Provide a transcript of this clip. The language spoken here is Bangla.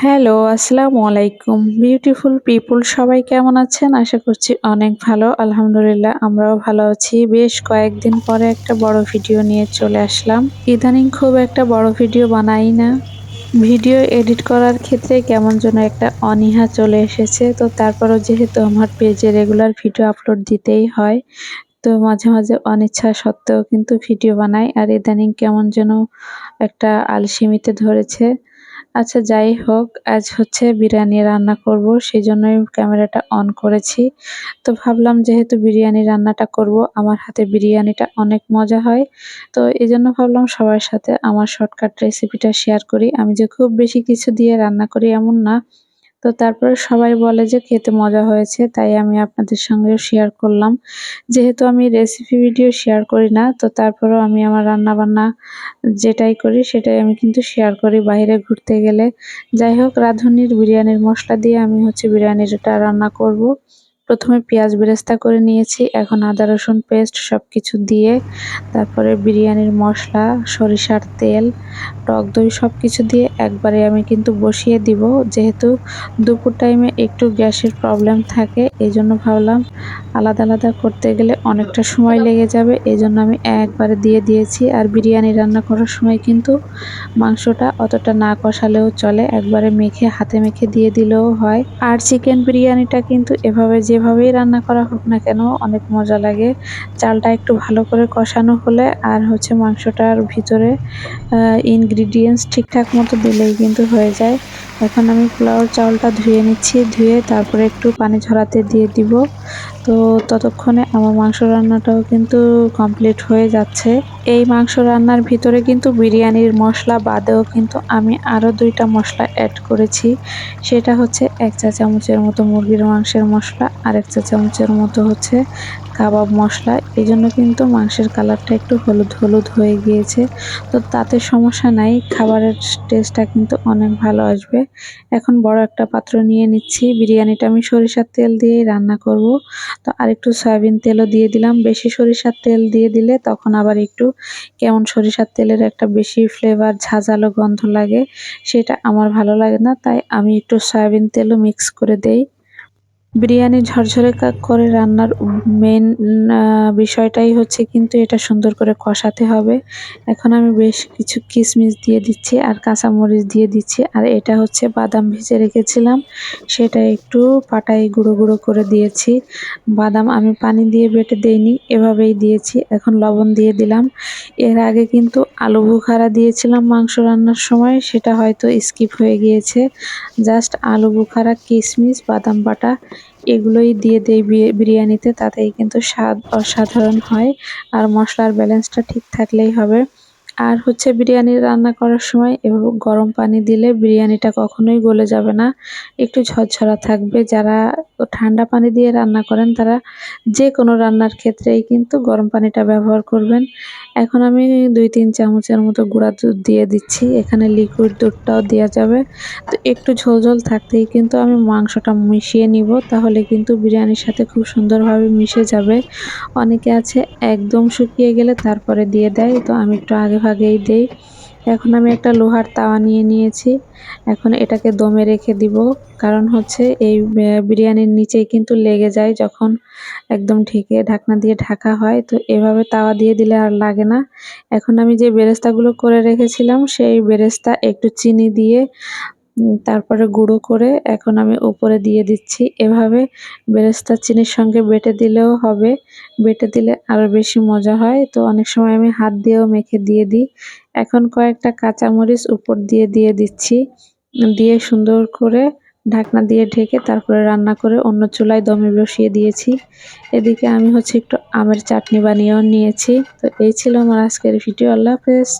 হ্যালো, আসসালামু আলাইকুম। বিউটিফুল পিপল সবাই কেমন আছেন? আশা করছি অনেক ভালো। আলহামদুলিল্লাহ আমরাও ভালো আছি। বেশ কয়েকদিন পরে একটা বড় ভিডিও নিয়ে চলে আসলাম। ইদানিং খুব একটা বড় ভিডিও বানাই না। ভিডিও এডিট করার ক্ষেত্রে কেমন যেন একটা অনীহা চলে এসেছে। তো তারপরেও যেহেতু আমার পেজে রেগুলার ভিডিও আপলোড দিতেই হয়, তো মাঝে, মাঝে অনিচ্ছা সত্ত্বেও কিন্তু ভিডিও বানাই। আর ইদানিং কেমন যেন একটা আলসেমিতে ধরেছে। আচ্ছা যাই হোক, আজ হচ্ছে বিরিয়ানি রান্না করব, সেজন্যই ক্যামেরাটা অন করেছি। তো ভাবলাম যেহেতু বিরিয়ানি রান্নাটা করব, আমার হাতে বিরিয়ানিটা অনেক মজা হয়। তো এজন্য ভাবলাম সবার সাথে আমার শর্টকাট রেসিপিটা শেয়ার করি। আমি যে খুব বেশি কিছু দিয়ে রান্না করি এমন না। তো তারপরে সবাই বলে যে খেতে মজা হয়েছে, তাই আমি আপনাদের সঙ্গেও শেয়ার করলাম। যেহেতু আমি রেসিপি ভিডিও শেয়ার করি না, তো তারপরেও আমি আমার রান্নাবান্না যেটাই করি সেটাই আমি কিন্তু শেয়ার করি বাইরে ঘুরতে গেলে। যাই হোক, রাঁধুনির বিরিয়ানির মসলা দিয়ে আমি হচ্ছে বিরিয়ানিটা রান্না করব। প্রথমে পেঁয়াজ বেরেস্তা করে নিয়েছি, এখন আদা রসুন পেস্ট সবকিছু দিয়ে তারপরে বিরিয়ানির মশলা, সরিষার তেল, টক দই সবকিছু দিয়ে একবারে আমি কিন্তু বসিয়ে দিব। যেহেতু দুপুর টাইমে একটু গ্যাসের প্রবলেম থাকে, এজন্য ভাবলাম আলাদা আলাদা করতে গেলে অনেকটা সময় লেগে যাবে, এজন্য আমি একবারে দিয়ে দিয়েছি। আর বিরিয়ানি রান্না করার সময় কিন্তু মাংসটা অতটা না কষালেও চলে, একবারে মেখে হাতে মেখে দিয়ে দিলেও হয়। আর চিকেন বিরিয়ানিটা কিন্তু এভাবে যেভাবেই রান্না করা হোক না কেন অনেক মজা লাগে। চালটা একটু ভালো করে কষানো হলে আর হচ্ছে মাংসটার ভিতরে ইনগ্রিডিয়েন্টস ঠিকঠাক মতো দিলেই কিন্তু হয়ে যায়। এখন আমি পোলাওর চাউলটা ধুয়ে নিচ্ছি, ধুয়ে তারপরে একটু পানি ঝরাতে দিয়ে দিব। তো ততক্ষণে আমার মাংস রান্নাটাও কিন্তু কমপ্লিট হয়ে যাচ্ছে। এই মাংস রান্নার ভিতরে কিন্তু বিরিয়ানির মশলা বাদেও কিন্তু আমি আরও ২ টা মশলা অ্যাড করেছি। সেটা হচ্ছে ১ চা চামচের মতো মুরগির মাংসের মশলা, আর ১ চা চামচের মতো হচ্ছে কাবাব মশলা। এজন্য কিন্তু মাংসের কালারটা একটু হলুদ, হলুদ হয়ে গিয়েছে। তো তাতে সমস্যা নাই, খাবারের টেস্টটা কিন্তু অনেক ভালো আসবে। এখন বড় একটা পাত্র নিয়ে নিচ্ছি। বিরিয়ানিটা আমি সরিষার তেল দিয়েই রান্না করব। তো আরেকটু সয়াবিন তেলও দিয়ে দিলাম। বেশি সরিষার তেল দিয়ে দিলে তখন আবার একটু কেমন সরিষার তেলের একটা বেশি ফ্লেভার, ঝাঁঝালো গন্ধ লাগে। সেটা আমার ভালো লাগে না, তাই আমি একটু সয়াবিন তেলও মিক্স করে দেই। বিরিয়ানি ঝরঝরে করে রান্নার মেইন বিষয়টাই হচ্ছে কিন্তু এটা সুন্দর করে কষাতে হবে। এখন আমি বেশ কিছু কিশমিশ দিয়ে দিচ্ছি আর কাঁচামরিচ দিয়ে দিচ্ছি। আর এটা হচ্ছে বাদাম ভেজে রেখেছিলাম, সেটা একটু পাটায় গুঁড়ো, গুঁড়ো করে দিয়েছি। বাদাম আমি পানি দিয়ে বেটে দেইনি, এভাবেই দিয়েছি। এখন লবণ দিয়ে দিলাম। এর আগে কিন্তু আলু বুখারা দিয়েছিলাম মাংস রান্নার সময়, সেটা হয়তো স্কিপ হয়ে গিয়েছে। জাস্ট আলু বুখারা, কিশমিশ, বাদাম বাটা এগুলোই দিয়ে দেই বিরিয়ানিতে, তাতেই কিন্তু স্বাদ অসাধারণ হয়। আর মশলার ব্যালেন্সটা ঠিক থাকলেই হবে। আর হচ্ছে বিরিয়ানি রান্না করার সময় এভাবে গরম পানি দিলে বিরিয়ানিটা কখনোই গলে যাবে না, একটু ঝরঝরা থাকবে। যারা ঠান্ডা পানি দিয়ে রান্না করেন তারা যেকোনো রান্নার ক্ষেত্রেই কিন্তু গরম পানিটা ব্যবহার করবেন। এখন আমি ২-৩ চামচের মতো গুঁড়া দুধ দিয়ে দিচ্ছি। এখানে লিকুইড দুধটাও দেয়া যাবে। তো একটু ঝোল, ঝোল থাকতেই কিন্তু আমি মাংসটা মিশিয়ে নিব, তাহলে কিন্তু বিরিয়ানির সাথে খুব সুন্দরভাবে মিশে যাবে। অনেকে আছে একদম শুকিয়ে গেলে তারপরে দিয়ে দেয়, তো আমি একটু আগে ভাগেই দেই। এখন আমি একটা লোহার তাওয়া নিয়ে নিয়েছি। এখন এটাকে দমে রেখে দিব। কারণ হচ্ছে এই বিরিয়ানির নিচেই কিন্তু লেগে যায় যখন একদম ঢেকে ঢাকনা দিয়ে ঢাকা হয়। তো এভাবে তাওয়া দিয়ে দিলে আর লাগে না। এখন আমি যে বেরেস্তাগুলো করে রেখেছিলাম সেই বেরেস্তা একটু চিনি দিয়ে তারপরে গুঁড়ো করে এখন আমি উপরে দিয়ে দিচ্ছি। এভাবে বেরেস্তা চিনির সঙ্গে বেটে দিলেও হবে। বেটে দিলে আরো বেশি মজা হয়। তো অনেক সময় আমি হাত দিয়েও মেখে দিয়ে দিই। এখন কয়েকটা কাঁচামরিচ উপর দিয়ে দিয়ে দিচ্ছি। দিয়ে সুন্দর করে ঢাকনা দিয়ে ঢেকে তারপরে রান্না করে অন্য চুলায় দমে বসিয়ে দিয়েছি। এদিকে আমি হচ্ছে একটু আমের চাটনি বানিয়েও নিয়েছি। তো এই ছিল আমার আজকের ভিডিও। আল্লাহ হাফেজ।